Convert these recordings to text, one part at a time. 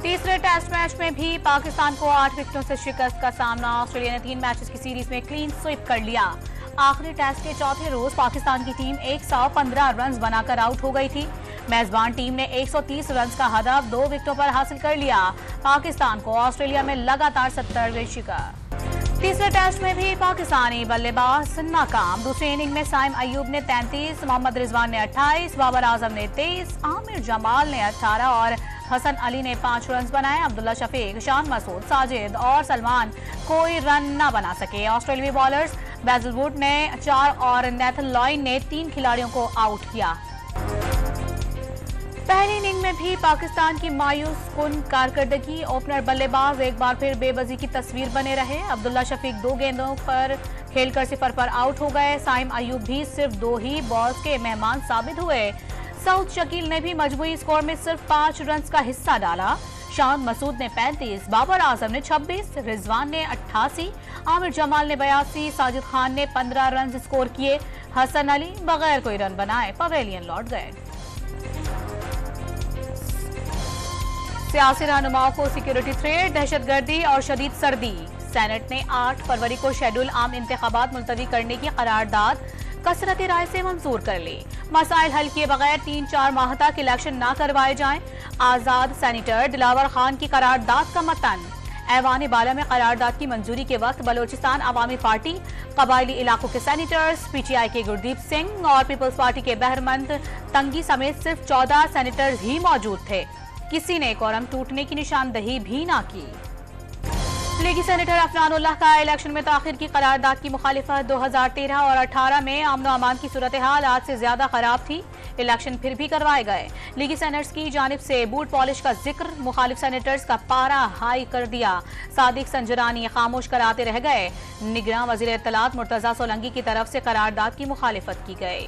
तीसरे test match में भी पाकिस्तान को 8 विकेटों से शिकस्त का सामना। ऑस्ट्रेलिया ने 3 मैचेस की सीरीज में क्लीन स्वीप कर लिया। आखिरी टेस्ट के चौथे रोज पाकिस्तान की टीम 115 रन बनाकर आउट हो गई थी। मेजबान टीम ने 130 रन का हदफ 2 विकेटों पर हासिल कर लिया। पाकिस्तान को ऑस्ट्रेलिया में लगातार 70वें शिकस्त। तीसरे टेस्ट में भी पाकिस्तानी बल्लेबाज नाकाम। दूसरी इनिंग में साइम अयूब ने 33, मोहम्मद रिजवान ने 28, बाबर आजम ने 23, आमिर जमाल ने 18 और हसन अली ने 5 रन बनाए। अब्दुल्ला शफीक, शान मसूद, साजिद और सलमान कोई रन न बना सके। ऑस्ट्रेलियाई बॉलर्स बैजिल वुड ने 4 और नेथन लॉयन ने 3 खिलाड़ियों को आउट किया। पहली इनिंग में भी पाकिस्तान की मायूस कुन कारकर्दगी। ओपनर बल्लेबाज एक बार फिर बेबसी की तस्वीर बने रहे। अब्दुल्ला शफीक 2 गेंदों पर खेलकर 0 पर आउट हो गए। साइम अयूब भी सिर्फ 2 ही बॉल्स के मेहमान साबित हुए। सऊद शकील ने भी मजबूरी स्कोर में सिर्फ 5 रन का हिस्सा डाला। शान मसूद ने 35, बाबर आजम ने 26, रिजवान ने 88, आमिर जमाल ने 82, साजिद खान ने 15 रन स्कोर किए। हसन अली बगैर कोई रन बनाए पवेलियन लौट गए। सियासी रहनुमाओं को सिक्योरिटी थ्रेट, दहशतगर्दी और शदीद सर्दी। सेनेट ने 8 फरवरी को शेड्यूल आम इंतखाबात मुलतवी करने की करारदाद कसरती राय से मंजूर कर ली। मसाइल हल किए बगैर 3-4 माह तक इलेक्शन न करवाए जाएं। आजाद सेनेटर दिलावर खान की करारदाद का मतन। ऐवान बाला में करारदाद की मंजूरी के वक्त बलोचिस्तान अवामी पार्टी, कबायली इलाकों के सेनेटर्स, पीटीआई के गुरदीप सिंह और पीपल्स पार्टी के बहरमंद तंगी समेत सिर्फ 14 सेनेटर्स ही मौजूद थे। किसी ने कोरम टूटने की निशानदही भी ना की। लीगी सेनेटर अफनानुल्लाह का इलेक्शन में ताखिर की करारदाद की मुखालिफत। 2013 और 18 में अमन अमान की सूरत हाल आज से ज्यादा खराब थी। इलेक्शन फिर भी करवाए गए। लीगी सेनेटर्स की जानिब से बूट पॉलिश का जिक्र, मुखालिफ सेनेटर्स का पारा हाई कर दिया। सादिक संजरानी खामोश कराते रह गए। निगरान वजीर इत्तलात मुर्तजा सोलंकी की तरफ से करारदाद की मुखालिफत की गई।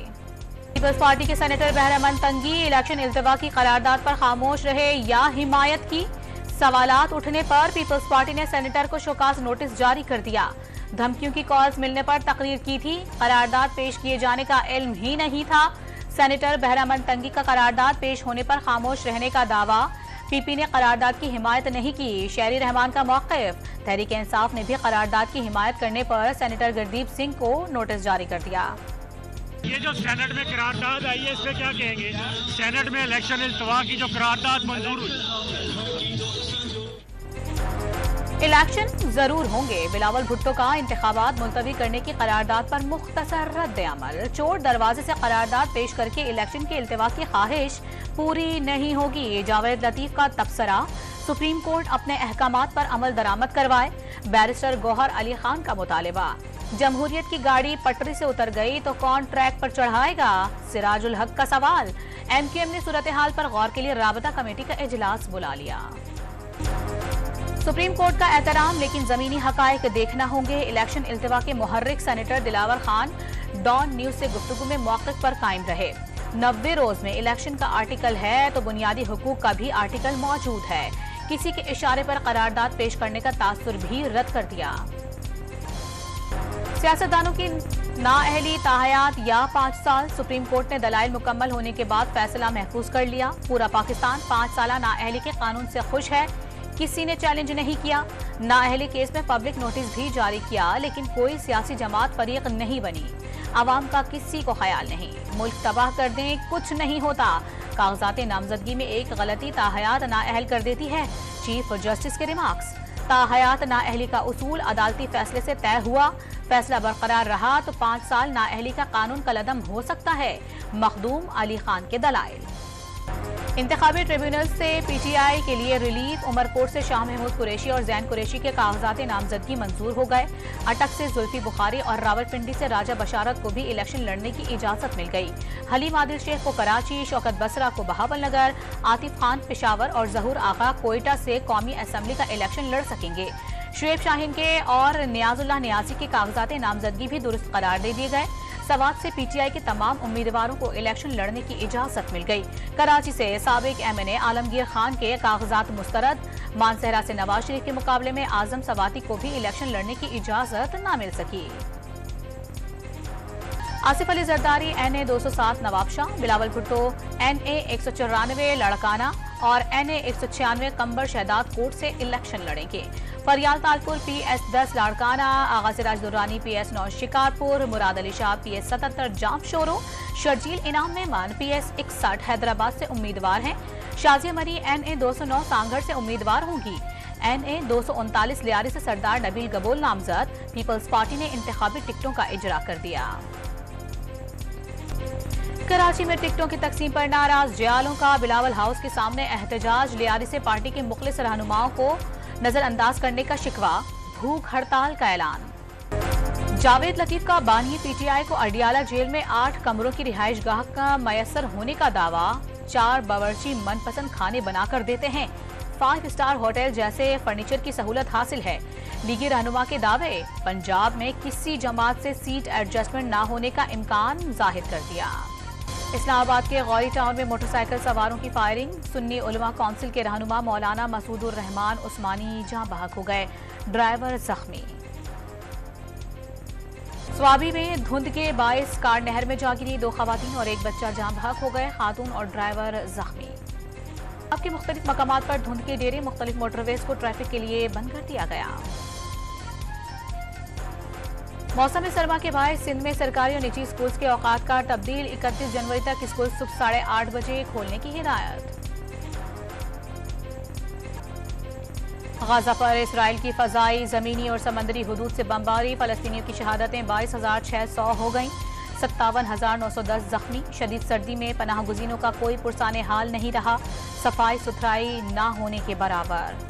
पीपल्स पार्टी के सेनेटर बहरमंद तंगी इलेक्शन इल्तवा की करारदाद पर खामोश रहे या हिमायत की। सवालात उठने पर पीपल्स पार्टी ने सेनेटर को शोकाज नोटिस जारी कर दिया। धमकियों की कॉल्स मिलने पर तकरीर की थी। करारदाद पेश किए जाने का इल्म ही नहीं था। सेनेटर बहरमंद तंगी का करारदाद पेश होने पर खामोश रहने का दावा। पीपी ने करारदाद की हिमायत नहीं की। शहरी रहमान का मौक़िफ़। तहरीक इंसाफ ने भी करारदाद की हिमायत करने पर सेनेटर गुरदीप सिंह को नोटिस जारी कर दिया। ये जो सेनेट में करारदाद आई है, इस पे क्या कहेंगे? सेनेट में इलेक्शन इल्तवा की जो करारदाद मंजूर हुई। इलेक्शन जरूर होंगे। बिलावल भुट्टो का इंतखाबात मुलतवी करने की करारदाद पर मुख्तसर रद्द अमल। चोर दरवाजे से करारदाद पेश करके इलेक्शन के इल्तवा की ख्वाहिश पूरी नहीं होगी। जावेद लतीफ का तबसरा। सुप्रीम कोर्ट अपने अहकामात पर अमल दरामद करवाए। बैरिस्टर गौहर अली खान का मुतालिबा। जमहूरियत की गाड़ी पटरी से उतर गई तो कौन ट्रैक पर चढ़ाएगा? सिराजुल हक का सवाल। एमक्यूएम ने सूरत हाल पर गौर के लिए राबता कमेटी का इजलास बुला लिया। सुप्रीम कोर्ट का एहतराम, लेकिन जमीनी हकायक देखना होंगे। इलेक्शन इल्तवा के मुहर्रिक senator Dilawar Khan Dawn news से गुफ्तगू में मौक़िफ़ पर कायम रहे। 90 रोज में इलेक्शन का आर्टिकल है तो बुनियादी हुकूक का भी आर्टिकल मौजूद है। किसी के इशारे पर करारदाद पेश करने का तासुर भी रद्द कर दिया। सियासतदानों की नाअहली ताहयात या 5 साल। सुप्रीम कोर्ट ने दलाइल मुकम्मल होने के बाद फैसला महफूज कर लिया। पूरा पाकिस्तान 5 साल नाअहली के कानून से खुश है। किसी ने चैलेंज नहीं किया। नाअहली केस में पब्लिक नोटिस भी जारी किया, लेकिन कोई सियासी जमात फरीक नहीं बनी। आवाम का किसी को ख्याल नहीं। मुल्क तबाह कर दें, कुछ नहीं होता। कागजात नामजदगी में एक गलती ताहयात नाअहल कर देती है। चीफ जस्टिस के रिमार्क्स। ताहयात नाअहली का उसूल अदालती फैसले से तय हुआ। फैसला बरकरार रहा तो 5 साल नाअहली का कानून कलअदम हो सकता है। मखदूम अली खान के दलाइल। इंतखाबी ट्रिब्यूनल से पीटीआई के लिए रिलीफ। उमरकोट से शाह महमूद कुरैशी और जैन कुरैशी के कागजात नामजदगी मंजूर हो गए। अटक से जुल्फी बुखारी और रावलपिंडी से राजा बशारत को भी इलेक्शन लड़ने की इजाजत मिल गई। हलीम आदिल शेख को कराची, शौकत बसरा को बहावलनगर, आतिफ खान पेशावर और जहूर आगा कोयटा से कौमी असम्बली का इलेक्शन लड़ सकेंगे। शुएब शाहीन के और नियाजुल्लाह नियाजी के कागजात नामजदगी भी दुरुस्त करार दे दिए गए। सवात से पीटीआई के तमाम उम्मीदवारों को इलेक्शन लड़ने की इजाजत मिल गई। कराची से साबिक एमएनए आलमगीर खान के कागजात मुस्तरद। मानसहरा से नवाज शरीफ के मुकाबले में आजम सवाती को भी इलेक्शन लड़ने की इजाजत न मिल सकी। आसिफ अली जरदारी NA 207 नवाबशाह, बिलावल भुट्टो NA 194 लड़काना, और NA 196 कंबर शहदाद कोर्ट से इलेक्शन लड़ेंगे। फरियाल तालपुर PS 10 लाड़काना, आगा सिराज दुर्रानी PS 9 शिकारपुर, मुराद अली शाह PS 77 जाम शोरो, शर्जील इनाम मेमन PS 61 हैदराबाद से उम्मीदवार हैं। शाजिया मरी NA 209 सांगढ़ से उम्मीदवार होंगी। NA 239 लियारी से सरदार नबील गबोल नामजद। पीपल्स पार्टी ने इंतखाबी टिकटों का इजरा कर दिया। कराची में टिकटों की तकसीम पर नाराज जियालों का बिलावल हाउस के सामने एहतजाज। लियारी से पार्टी के मुखलिस रहनुमाओं को नजरअंदाज करने का शिकवा। भूख हड़ताल का ऐलान। जावेद लतीफ का बानी PTI को अडियाला जेल में 8 कमरों की रिहाइश गाह का मयसर होने का दावा। 4 बावर्ची मनपसंद खाने बनाकर देते हैं। 5 स्टार होटल जैसे फर्नीचर की सहूलत हासिल है। लीगी रहनुमा के दावे। पंजाब में किसी जमात से सीट एडजस्टमेंट न होने का इम्कान जाहिर कर दिया। इस्लामाबाद के गौरी टाउन में मोटरसाइकिल सवारों की फायरिंग। सुन्नी उलमा काउंसिल के रहनुमा मौलाना मसूदुर रहमान उस्मानी जहां बहक हो गए, ड्राइवर जख्मी। स्वाबी में धुंध के बायस कार नहर में जा गिरी। 2 खवातीन और 1 बच्चा जहां बहक हो गए, खातून और ड्राइवर जख्मी। आपके मुख्तलिफ मकामात पर धुंध के डेरे, मुख्तलिफ मोटरवेज को ट्रैफिक के लिए बंद कर दिया गया। मौसम सरमा के बायस सिंध में सरकारी और निजी स्कूल्स के औकात का तब्दील। 31 जनवरी तक स्कूल सुबह 8:30 बजे खोलने की हिदायत। गाजा पर इसराइल की फजाई, जमीनी और समंदरी हुदूद से बमबारी। फलस्तीनियों की शहादतें 22,600 हो गईं। 57,910 जख्मी। शदीद सर्दी में पनाह गुज़ीनों का कोई पुरसाने हाल नहीं रहा। सफाई सुथराई ना होने के बराबर।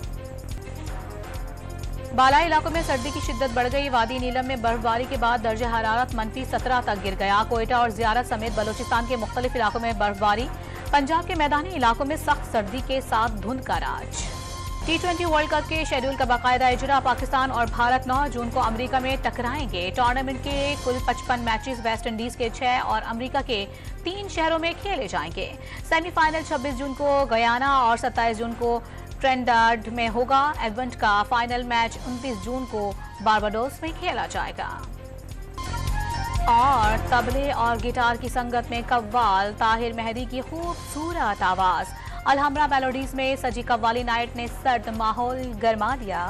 बालाई इलाकों में सर्दी की शिद्दत बढ़ गई। वादी नीलम में बर्फबारी के बाद दर्जा हरारत -17 तक गिर गया। कोयटा और ज़ियारत समेत बलोचिस्तान के मुख्तलिफ इलाकों में बर्फबारी। पंजाब के मैदानी इलाकों में सख्त सर्दी के साथ धुंध का राज। T20 वर्ल्ड कप के शेड्यूल का बाकायदा इजरा। पाकिस्तान और भारत 9 जून को अमेरिका में टकराएंगे। टूर्नामेंट के कुल 55 मैचेस वेस्ट इंडीज के 6 और अमेरिका के 3 शहरों में खेले जाएंगे। सेमीफाइनल 26 जून को गयाना और 27 जून को ट्रिनिडाद में होगा। इवेंट का फाइनल मैच 29 जून को बारबाडोस में खेला जाएगा। और तबले और गिटार की संगत में कव्वाल ताहिर मेहदी की खूबसूरत आवाज। अलहमरा मेलोडीज में सजी कव्वाली नाइट ने सर्द माहौल गरमा दिया।